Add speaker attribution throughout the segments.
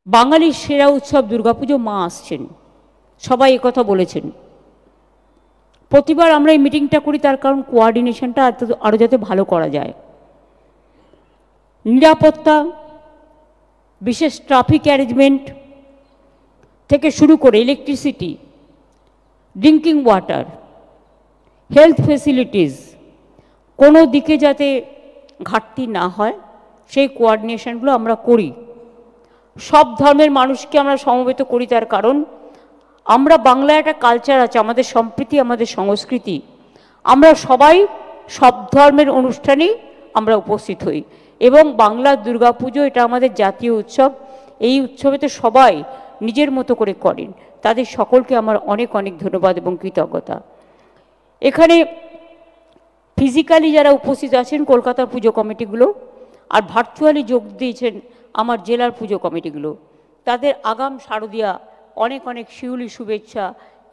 Speaker 1: বাঙালির সেরা উৎসব দুর্গাপুজো, মা আসছেন, সবাই একথা বলেছেন। প্রতিবার আমরা এই মিটিংটা করি তার কারণ কোঅর্ডিনেশনটা আরও যাতে ভালো করা যায়। নিরাপত্তা, বিশেষ ট্রাফিক অ্যারেঞ্জমেন্ট থেকে শুরু করে electricity, drinking water, health facilities, কোনো দিকে যাতে ঘাটতি না হয় সেই কোঅর্ডিনেশনগুলো আমরা করি। সব ধর্মের মানুষকে আমরা সমবেত করি তার কারণ আমরা বাংলায় একটা কালচার আছে, আমাদের সম্প্রীতি, আমাদের সংস্কৃতি। আমরা সবাই সব ধর্মের অনুষ্ঠানেই আমরা উপস্থিত হই এবং বাংলার দুর্গাপুজো এটা আমাদের জাতীয় উৎসব। এই উৎসবেতে সবাই নিজের মতো করে করেন, তাদের সকলকে আমার অনেক অনেক ধন্যবাদ এবং কৃতজ্ঞতা। এখানে ফিজিক্যালি যারা উপস্থিত আছেন কলকাতার পুজো কমিটিগুলো, আর ভার্চুয়ালি যোগ দিয়েছেন আমার জেলার পুজো কমিটিগুলো, তাদের আগাম শারদীয়া অনেক অনেক শিউলি শুভেচ্ছা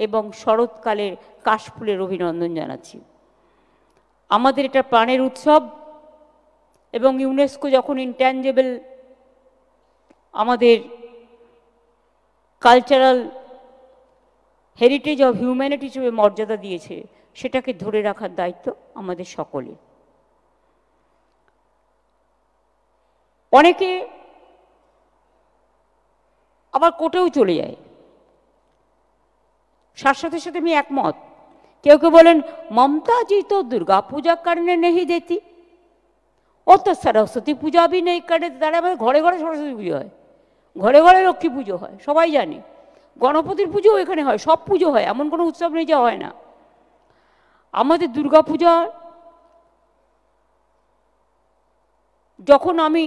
Speaker 1: এবং শরৎকালের কাশফুলের অভিনন্দন জানাচ্ছি। আমাদের এটা প্রাণের উৎসব এবং ইউনেস্কো যখন ইনট্যাঞ্জেবল আমাদের কালচারাল হেরিটেজ অফ হিউম্যানিটি হিসেবে মর্যাদা দিয়েছে, সেটাকে ধরে রাখার দায়িত্ব আমাদের সকলের। অনেকে আবার কোর্টেও চলে যায়, সাথে সাথে আমি একমত। কেউ কেউ বলেন ममता जी तो दुर्गा पूजा करने नहीं देती, ও তো সরস্বতী পূজা भी नहीं करने देती। তারা আমাদের ঘরে ঘরে সরস্বতী পুজো হয়, ঘরে ঘরে লক্ষ্মী পুজো হয়, সবাই জানে। গণপতির পুজোও এখানে হয়, সব পুজো হয়, এমন কোনো উৎসব নেই যা হয় না। আমাদের দুর্গা পূজা, যখন আমি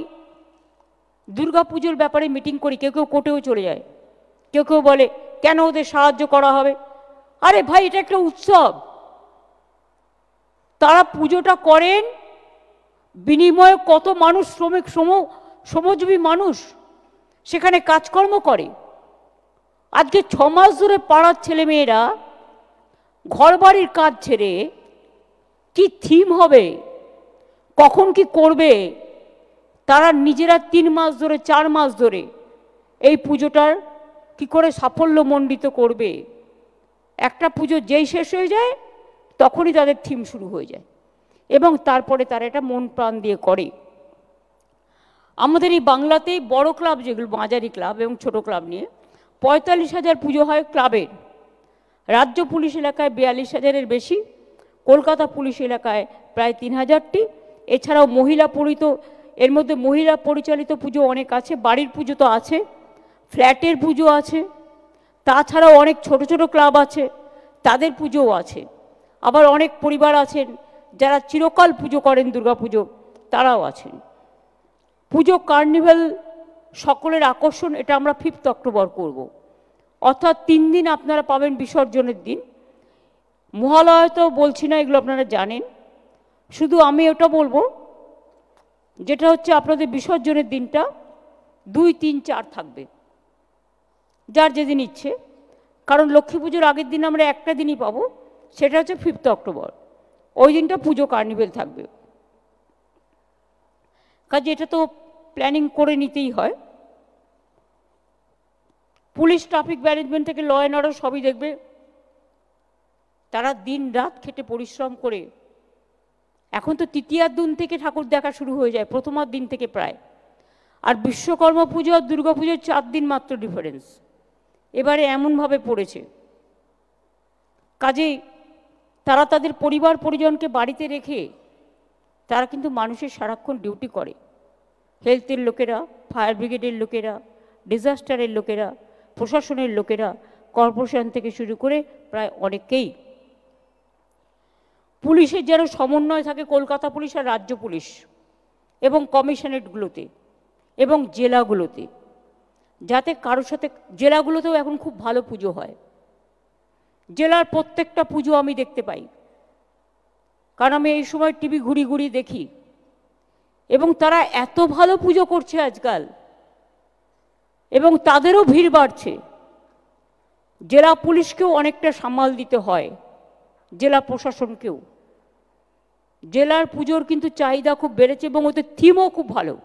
Speaker 1: দুর্গা পুজোর ব্যাপারে মিটিং করি, কেউ কেউ কোর্টেও চলে যায়, কেউ কেউ বলে কেন ওদের সাহায্য করা হবে। আরে ভাই, এটা একটা উৎসব, তারা পুজোটা করেন, বিনিময়ে কত মানুষ, শ্রমিক শ্রমজীবী মানুষ সেখানে কাজকর্ম করে। আজকে 6 মাস ধরে পাড়ার ছেলেমেয়েরা ঘর বাড়ির কাজ ছেড়ে কি থিম হবে, কখন কি করবে, তারা নিজেরা 3 মাস ধরে 4 মাস ধরে এই পুজোটার কি করে সাফল্যমণ্ডিত করবে। একটা পুজো যেই শেষ হয়ে যায় তখনই তাদের থিম শুরু হয়ে যায় এবং তারপরে তারা এটা মন প্রাণ দিয়ে করে। আমাদের এই বাংলাতেই বড় ক্লাব, যেগুলো মাঝারি ক্লাব এবং ছোট ক্লাব নিয়ে 45,000 পুজো হয় ক্লাবের। রাজ্য পুলিশ এলাকায় 42,000-এর বেশি, কলকাতা পুলিশ এলাকায় প্রায় 3,000টি। এছাড়াও এর মধ্যে মহিলা পরিচালিত পুজো অনেক আছে, বাড়ির পুজো তো আছে, ফ্ল্যাটের পুজো আছে, তাছাড়াও অনেক ছোট ছোট ক্লাব আছে, তাদের পুজোও আছে। আবার অনেক পরিবার আছেন যারা চিরকাল পুজো করেন দুর্গাপুজো, তারাও আছেন। পুজো কার্নিভাল সকলের আকর্ষণ, এটা আমরা 5 অক্টোবর করব, অর্থাৎ 3 দিন আপনারা পাবেন বিসর্জনের দিন। মহালয়া তো বলছি না, এগুলো আপনারা জানেন। শুধু আমি ওটা বলবো যেটা হচ্ছে আপনাদের বিসর্জনের দিনটা 2, 3, 4 থাকবে, যার যেদিন ইচ্ছে। কারণ লক্ষ্মী পুজোর আগের দিন আমরা একটা দিনই পাবো, সেটা হচ্ছে 5 অক্টোবর। ওই দিনটা পুজো কার্নিভেল থাকবে। কাজে এটা তো প্ল্যানিং করে নিতেই হয়। পুলিশ, ট্রাফিক ম্যানেজমেন্ট থেকে ল অ্যান্ড অর্ডার সবই দেখবে, তারা দিন রাত খেটে পরিশ্রম করে। এখন তো তৃতীয়ার দিন থেকে ঠাকুর দেখা শুরু হয়ে যায়, প্রথমার দিন থেকে প্রায়। আর বিশ্বকর্মা পুজো আর দুর্গা পুজোর 4 দিন মাত্র ডিফারেন্স এবারে এমনভাবে পড়েছে। কাজেই তারা তাদের পরিবার পরিজনকে বাড়িতে রেখে তারা কিন্তু মানুষের সারাক্ষণ ডিউটি করে। হেলথের লোকেরা, ফায়ার ব্রিগেডের লোকেরা, ডিজাস্টারের লোকেরা, প্রশাসনের লোকেরা, কর্পোরেশন থেকে শুরু করে প্রায় অনেকেই। পুলিশের যেন সমন্বয় থাকে কলকাতা পুলিশ আর রাজ্য পুলিশ এবং কমিশনারেটগুলোতে এবং জেলাগুলোতে, যাতে কারোর সাথে। জেলাগুলোতেও এখন খুব ভালো পুজো হয়, জেলার প্রত্যেকটা পুজো আমি দেখতে পাই, কারণ আমি এই সময় টিভি ঘুরি ঘুরি দেখি। এবং তারা এত ভালো পুজো করছে আজকাল, এবং তাদেরও ভিড় বাড়ছে। জেলা পুলিশকেও অনেকটা সামাল দিতে হয়, জেলা প্রশাসনকেও। জেলার পুজোর কিন্তু চাহিদা খুব বেড়েছে এবং ওদের থিমও খুব ভালো।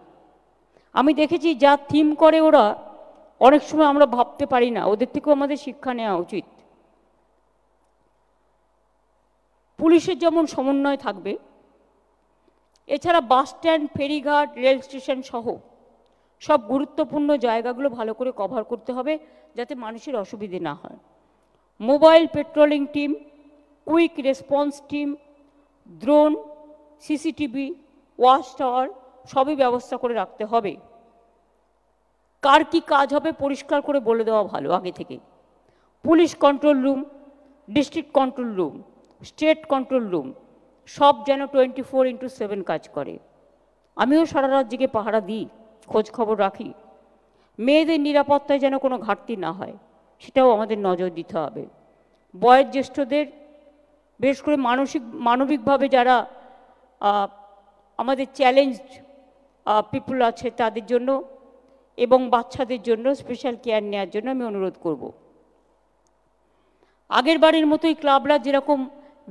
Speaker 1: আমি দেখেছি যা থিম করে ওরা, অনেক সময় আমরা ভাবতে পারি না, ওদের থেকেও আমাদের শিক্ষা নেওয়া উচিত। পুলিশের যেমন সমন্বয় থাকবে, এছাড়া বাস স্ট্যান্ড, ফেরিঘাট, রেল স্টেশন সহ সব গুরুত্বপূর্ণ জায়গাগুলো ভালো করে কভার করতে হবে, যাতে মানুষের অসুবিধে না হয়। Mobile patrolling team, quick response team, drone, CCTV, watch tower সবই ব্যবস্থা করে রাখতে হবে। কার কি কাজ হবে পরিষ্কার করে বলে দেওয়া ভালো আগে থেকে। Police control room, district control room, state control room সব যেন 24x7 কাজ করে। আমিও সারা রাত জেগে পাহারা দিই, খোঁজ খবর রাখি। মেয়েদের নিরাপত্তায় যেন কোনো ঘাটতি না হয়, সেটাও আমাদের নজর দিতে হবে। বয়োজ্যেষ্ঠদের, বিশেষ করে মানবিকভাবে যারা আমাদের চ্যালেঞ্জড পিপুল আছে তাদের জন্য এবং বাচ্চাদের জন্য স্পেশাল কেয়ার নেওয়ার জন্য আমি অনুরোধ করব। আগের বারের মতোই ক্লাবরা যেরকম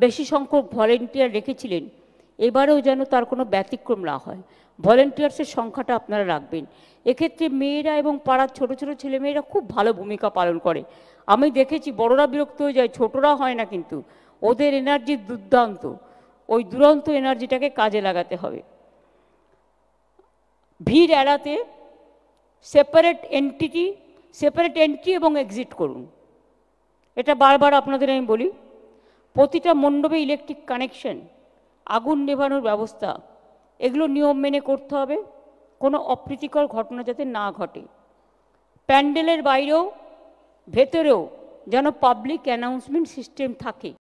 Speaker 1: বেশি সংখ্যক ভলেন্টিয়ার রেখেছিলেন, এবারেও যেন তার কোনো ব্যতিক্রম না হয়। ভলেন্টিয়ার্সের সংখ্যাটা আপনারা রাখবেন। এক্ষেত্রে মেয়েরা এবং পাড়ার ছোট ছোট ছেলেমেয়েরা খুব ভালো ভূমিকা পালন করে। আমি দেখেছি বড়রা বিরক্ত হয়ে যায়, ছোটরা হয় না, কিন্তু ওদের এনার্জি দুর্দান্ত। ওই দুরন্ত এনার্জিটাকে কাজে লাগাতে হবে। ভিড় এড়াতে সেপারেট এন্ট্রি এবং এক্সিট করুন। এটা বারবার আপনাদের আমি বলি। প্রতিটা মণ্ডপে ইলেকট্রিক কানেকশন, আগুন নেভানোর ব্যবস্থা, এগুলো নিয়ম মেনে করতে হবে, কোনো অপ্রীতিকর ঘটনা যাতে না ঘটে। প্যান্ডেলের বাইরেও ভেতরেও যেন পাবলিক অ্যানাউন্সমেন্ট সিস্টেম থাকে।